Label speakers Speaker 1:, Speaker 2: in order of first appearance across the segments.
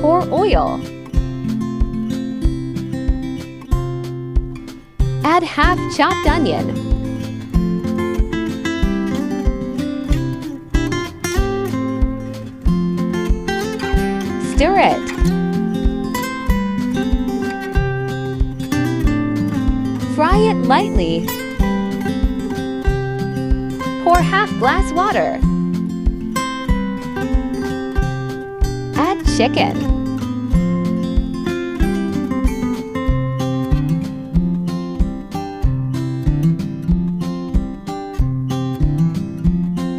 Speaker 1: Pour oil. Add half chopped onion. Stir it. Fry it lightly. Pour half glass water. Add chicken.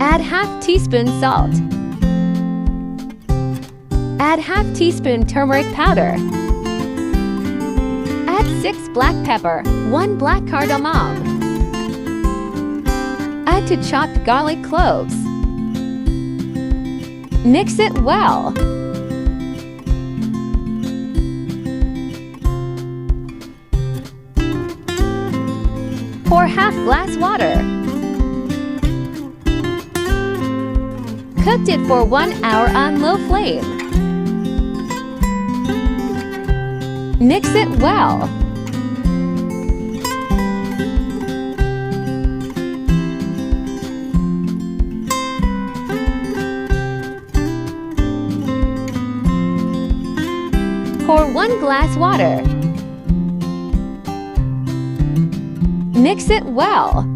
Speaker 1: Add half teaspoon salt. Add half teaspoon turmeric powder. Add 6 black pepper, 1 black cardamom. Add to chopped garlic cloves. Mix it well. Pour half glass water. Cooked it for 1 hour on low flame. Mix it well. Pour 1 glass water. Mix it well.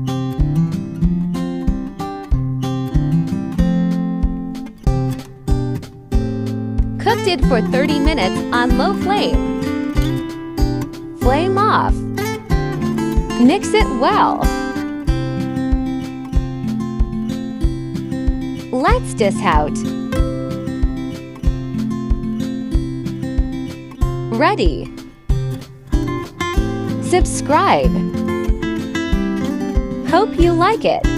Speaker 1: Cooked it for 30 minutes on low flame. Flame off. Mix it well. Let's dish out. Ready. Subscribe. Hope you like it.